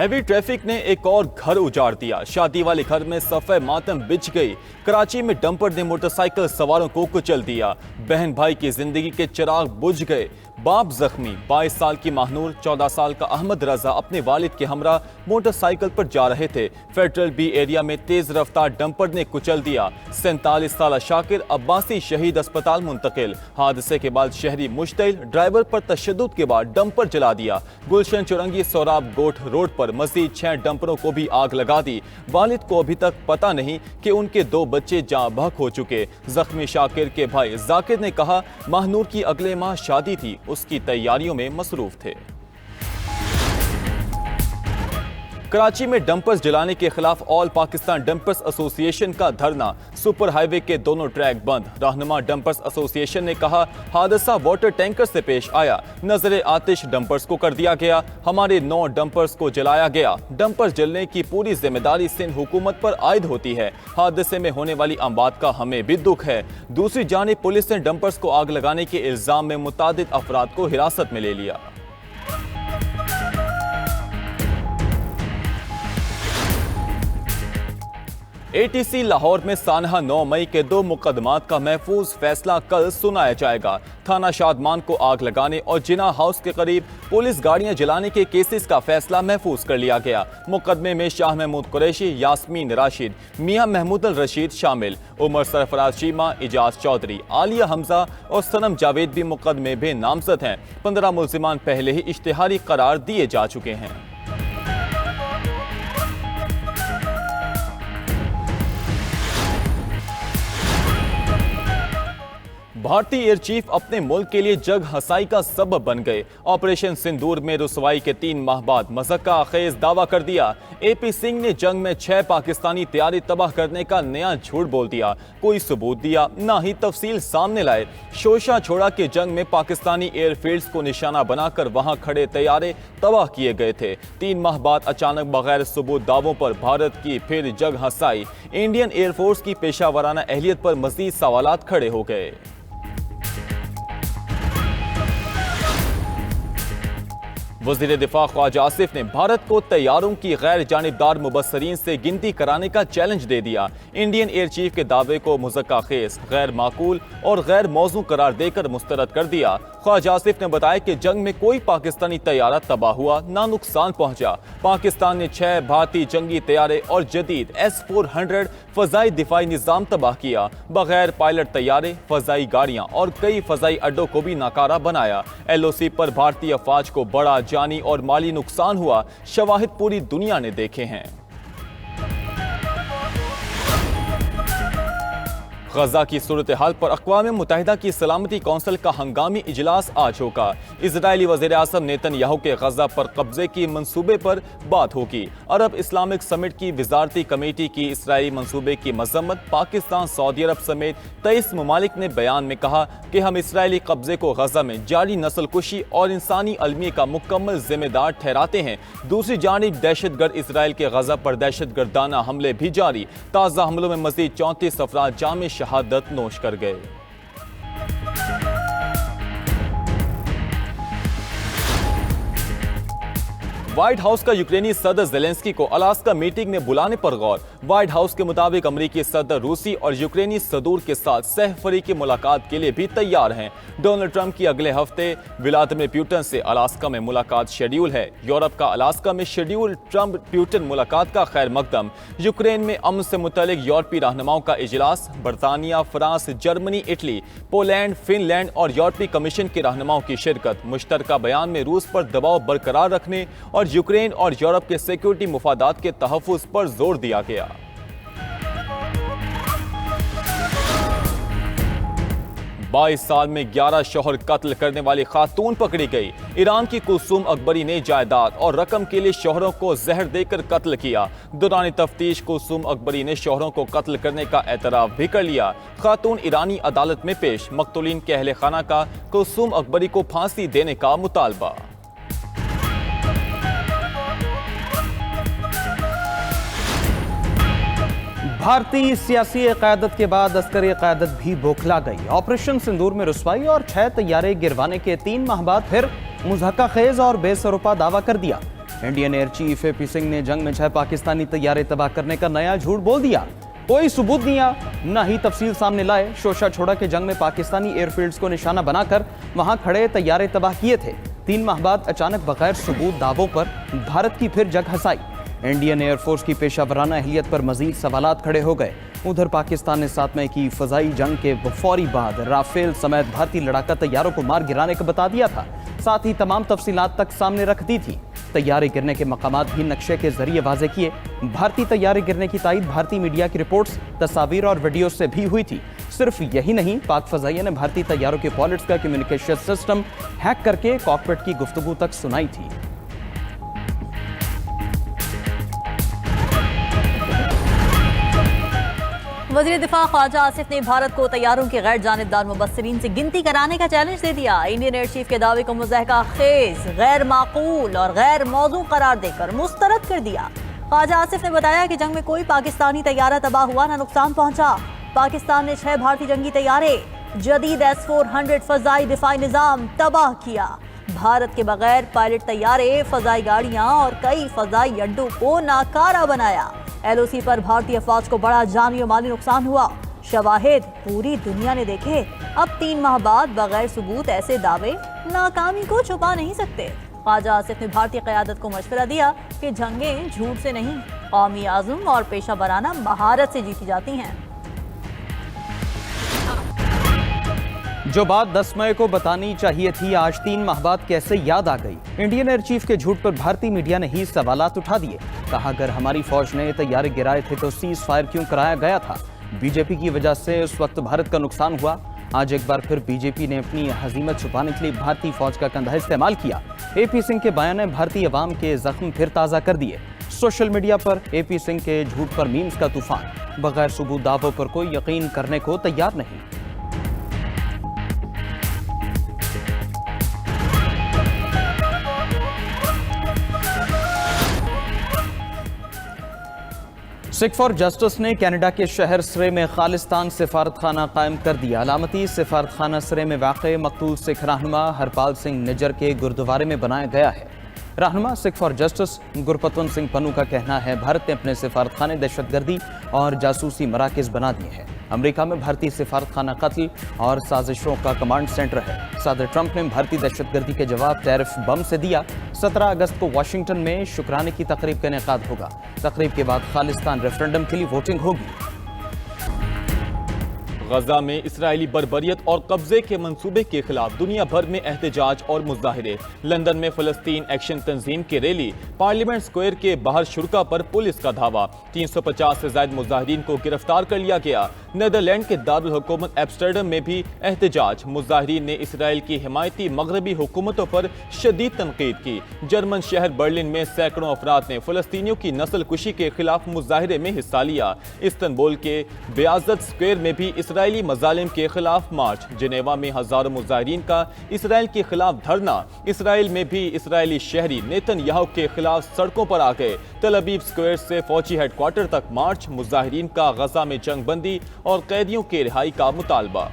Heavy traffic ने एक और घर उजाड़ दिया। शादी वाले घर में सफ़े मातम बिछ गई। कराची में डंपर ने मोटरसाइकिल सवारों को कुचल दिया। बहन भाई की जिंदगी के चिराग बुझ गए। बाप जख्मी। 22 साल की माहनूर, 14 साल का अहमद रजा अपने वालिद के हमरा मोटरसाइकिल पर जा रहे थे। फेडरल बी एरिया में तेज रफ्तार डंपर ने कुचल दिया। 47 साल शाकिर अब्बासी शहीद अस्पताल मुंतकिल। हादसे के बाद शहरी मुश्तइल, ड्राइवर पर तशद्दुद के बाद डंपर जला दिया। गुलशन चुरंगी सोराब गोठ रोड पर मजीद 6 डंपरों को भी आग लगा दी। वालिद को अभी तक पता नहीं कि उनके 2 बच्चे जाँ बहक हो चुके। जख्मी शाकिर के भाई जाकिर ने कहा, माहनूर की अगले माह शादी थी, उसकी तैयारियों में मसरूफ थे। कराची में डंपर्स जलाने के खिलाफ ऑल पाकिस्तान डंपर्स एसोसिएशन का धरना। सुपर हाईवे के दोनों ट्रैक बंद। रहनुमा डंपर्स एसोसिएशन ने कहा, हादसा वाटर टैंकर से पेश आया। नजर आतिश डंपर्स को कर दिया गया। हमारे 9 डंपर्स को जलाया गया। डंपर्स जलने की पूरी जिम्मेदारी सिंध हुकूमत पर आयद होती है। हादसे में होने वाली अमवात का हमें भी दुख है। दूसरी जानिब पुलिस ने डंपर्स को आग लगाने के इल्जाम में मुतादिद अफराद को हिरासत में ले लिया। ATC लाहौर में सानहा 9 मई के 2 मुकदमात का महफूज फैसला कल सुनाया जाएगा। थाना शादमान को आग लगाने और जिना हाउस के करीब पुलिस गाड़ियां जलाने के केसेस का फैसला महफूज कर लिया गया। मुकदमे में शाह महमूद कुरैशी, यास्मीन राशिद, मियां महमूद अल रशीद शामिल। उमर सरफराज शीमा, इजाज चौधरी, आलिया हमजा और सनम जावेद भी मुकदमे में नामजद हैं। 15 मुल्जिमान पहले ही इश्तिहारी करार दिए जा चुके हैं। भारतीय एयर चीफ अपने मुल्क के लिए जग हसाई का सबब बन गए। ऑपरेशन सिंदूर में रुसवाई के 3 माह बाद मज़क्का खेज दावा कर दिया। AP सिंह ने जंग में 6 पाकिस्तानी तैयारी तबाह करने का नया झूठ बोल दिया। कोई सबूत दिया ना ही तफसील सामने लाए। शोशा छोड़ा के जंग में पाकिस्तानी एयरफील्ड्स को निशाना बनाकर वहां खड़े तैयारे तबाह किए गए थे। 3 माह बाद अचानक बगैर सबूत दावों पर भारत की फिर जग हसाई। इंडियन एयरफोर्स की पेशा वराना अहलियत पर मजीद सवालात खड़े हो गए। वज़ीर दिफा ख्वाजा आसिफ ने भारत को तैयारों की गैर जानिबदार मुबस्सरीन से गिनती कराने का चैलेंज दे दिया। इंडियन एयर चीफ के दावे को मुज़क्का खेज, गैर माकूल और गैर मौजू करार देकर मुस्तरद कर दिया। ख्वाजा आसिफ ने बताया कि जंग में कोई पाकिस्तानी तैयारा तबाह हुआ ना नुकसान पहुंचा। पाकिस्तान ने 6 भारतीय जंगी तैयारे और जदीद S-400 फजाई दिफाई निज़ाम तबाह किया। बगैर पायलट तैयारे, फजाई गाड़ियां और कई फजाई अड्डों को भी नाकारा बनाया। LOC पर भारतीय अफवाज को बड़ा जानी और माली नुकसान हुआ। शवाहिद पूरी दुनिया ने देखे हैं। गजा की सूरत हाल पर अक़वाम मुत्तहिदा की सलामती कौंसिल का हंगामी इजलास आज होगा। इजरायली वज़ीर आज़म नेतन्याहू के गजा पर कब्जे की मंसूबे पर बात होगी। अरब इस्लामिक समिट की वज़ारती कमेटी की इसराइली मंसूबे की मजम्मत। पाकिस्तान, सऊदी अरब समेत 23 ममालिक ने बयान में कहा कि हम इसराइली कब्जे को गजा में जारी नस्ल कुशी और इंसानी अलमी का मुकम्मल जिम्मेदार ठहराते हैं। दूसरी जानिब दहशतगर्द इसराइल के गजा पर दहशतगर्दाना हमले भी जारी। ताज़ा हमलों में मजीद 34 अफराद जाम शहादत नोश कर गए। व्हाइट हाउस का यूक्रेनी सदर ज़ेलेंस्की को अलास्का मीटिंग में बुलाने पर गौर। व्हाइट हाउस के मुताबिक अमरीकी सदर रूसी और यूक्रेनी सदूर के साथ सहफरीकी मुलाकात के लिए भी तैयार हैं। डोनाल्ड ट्रंप की अगले हफ्ते व्लादिमीर पुतिन से अलास्का में मुलाकात शेड्यूल है। यूरोप का अलास्का में शेड्यूल ट्रंप पुतिन मुलाकात का खैर मकदम। यूक्रेन में अमन से मुतल्लिक यूरोपीय रहनुमाओं का इजलास। बरतानिया, France, Germany, Italy, Poland, Finland और यूरोपीय कमीशन के रहनुमाओं की शिरकत। मुश्तरका बयान में रूस पर दबाव बरकरार रखने और यूक्रेन और यूरोप के सिक्योरिटी मुफादात के तहफ़्फ़ुज़ पर जोर दिया गया। बाईस साल में 11 शौहर कत्ल करने वाली खातून पकड़ी गई। ईरान की कुलसूम अकबरी ने जायदाद और रकम के लिए शौहरों को जहर देकर कत्ल किया। दौरान तफ्तीश कुलसूम अकबरी ने शौहरों को कत्ल करने का एतराफ भी कर लिया। खातून ईरानी अदालत में पेश। मकतूलीन के अहले खाना का कुलसूम अकबरी को फांसी देने का मुतालबा। भारतीय सियासी क़यादत के बाद अस्करी क़यादत भी बौखला गई। ऑपरेशन सिंदूर में रुसवाई और 6 तैयारे गिरवाने के 3 माह बाद फिर मुज़क्का खेज और बेसरोपा दावा कर दिया। Indian air chief AP Singh ने जंग में 6 पाकिस्तानी तैयारे तबाह करने का नया झूठ बोल दिया। कोई सबूत नहीं आया, न ही तफसील सामने लाए। शोशा छोड़ा के जंग में पाकिस्तानी एयरफील्ड्स को निशाना बनाकर वहां खड़े तैयारे तबाह किए थे। 3 माह बाद अचानक बगैर सबूत दावों पर भारत की फिर जग हंसाई। इंडियन एयरफोर्स की पेशावराना अहलियत पर मजीद सवालात खड़े हो गए। उधर पाकिस्तान ने 7 मई की फजाई जंग के फौरी बाद राफेल समेत भारतीय लड़ाका तैयारों को मार गिराने का बता दिया था। साथ ही तमाम तफसीलात तक सामने रख दी थी। तैयारे गिरने के मकामात भी नक्शे के जरिए वाजे किए। भारतीय तैयारे गिरने की तायद भारतीय मीडिया की रिपोर्ट्स, तस्वीर और वीडियो से भी हुई थी। सिर्फ यही नहीं, पाक फजाइया ने भारतीय तैयारों के पायलट्स का कम्युनिकेशन सिस्टम हैक करके कॉकपिट की गुफ्तगू तक सुनाई थी। वज़ीर दिफा ख्वाजा आसिफ ने भारत को तैयारों के गैर जानिबदार मुबस्सिरीन से गिनती कराने का चैलेंज दे दिया। इंडियन एयर चीफ के दावे को मुज़ाहिका खेज, गैर माकूल और गैर मौजू करार देकर मुस्तरद कर दिया। ख्वाजा आसिफ ने बताया कि जंग में कोई पाकिस्तानी तैयारा तबाह हुआ न नुकसान पहुंचा। पाकिस्तान ने 6 भारतीय जंगी तैयारे, जदीद S-400 फजाई दिफाई निज़ाम तबाह किया। भारत के बगैर पायलट तैयारे, फजाई गाड़ियां और कई फजाई अड्डों को नाकारा बनाया। LOC पर भारतीय फौज को बड़ा जानी और माली नुकसान हुआ। शवाहिद पूरी दुनिया ने देखे। अब 3 माह बाद बगैर सबूत ऐसे दावे नाकामी को छुपा नहीं सकते। ख्वाजा आसिफ ने भारतीय क़यादत को मशवरा दिया कि जंगें झूठ से नहीं, कौमी आज़म और पेशा वराना महारत से जीती जाती हैं। जो बात 10 मई को बतानी चाहिए थी, आज 3 माह बाद कैसे याद आ गई। इंडियन एयर चीफ के झूठ पर भारतीय मीडिया ने ही सवालात उठा दिए। कहा अगर हमारी फौज ने तैयारे गिराए थे तो सीज फायर क्यों कराया गया था? बीजेपी की वजह से उस वक्त भारत का नुकसान हुआ। आज एक बार फिर बीजेपी ने अपनी हजीमत छुपाने के लिए भारतीय फौज का कंधा इस्तेमाल किया। AP सिंह के बयान ने भारतीय अवाम के जख्म फिर ताज़ा कर दिए। सोशल मीडिया पर AP सिंह के झूठ पर मीम्स का तूफान। बगैर सबूत दावों पर कोई यकीन करने को तैयार नहीं। सिख फॉर जस्टिस ने कनाडा के शहर सरे में खालिस्तान सिफारत खाना कायम कर दिया। अलामती सिफारत खाना सरे में वाक़े मकतूल सिख रहनुमा हरपाल सिंह निज्जर के गुरुद्वारे में बनाया गया है। रहनुमा सिख फॉर जस्टिस गुरपतवंत सिंह पन्नू का कहना है भारत ने अपने सिफारत खाने दहशतगर्दी और जासूसी मराकज़ बना दिए हैं। अमेरिका में भारतीय सिफारत खाना कत्ल और साजिशों का कमांड सेंटर है। सदर ट्रंप ने भारतीय दहशतगर्दी के जवाब टैरिफ बम से दिया। 17 अगस्त को वाशिंगटन में शुक्राने की तकरीब का इनेकाद होगा। तकरीब के बाद खालिस्तान रेफरेंडम के लिए वोटिंग होगी। गजा में इसराइली बर्बरियत और कब्जे के मंसूबे के खिलाफ दुनिया भर में एहतजाज और मुजाहिरे। लंदन में फलस्तीन एक्शन तंजीम की रैली, पार्लियामेंट स्क्वायर के बाहर शुरका पर पुलिस का धावा। 350 से ज्यादा मुजाहिरीन को गिरफ्तार कर लिया गया। नीदरलैंड के दारुल हुकूमत एम्स्टर्डम में भी एहतजाज। मुजाहिरीन ने इसराइल की हिमायती मगरबी हुकूमतों पर शदीद तनकीद की। जर्मन शहर बर्लिन में सैकड़ों अफराद ने फलस्तीनियों की नस्ल कुशी के खिलाफ मुजाहिरे में हिस्सा लिया। इस्तांबुल के बेआज़त स्क्वायर में भी इसराइली मजालिम के खिलाफ मार्च। जिनेवा में हजारों मुजाहिरीन का इसराइल के खिलाफ धरना। इसराइल में भी इसराइली शहरी नेतन्याहू के खिलाफ सड़कों पर आ गए। तल अवीव स्क्वायर से फौजी हेडक्वार्टर तक मार्च। मुजाहिरीन का गजा में जंग बंदी और कैदियों के रिहाई का मुतालबा।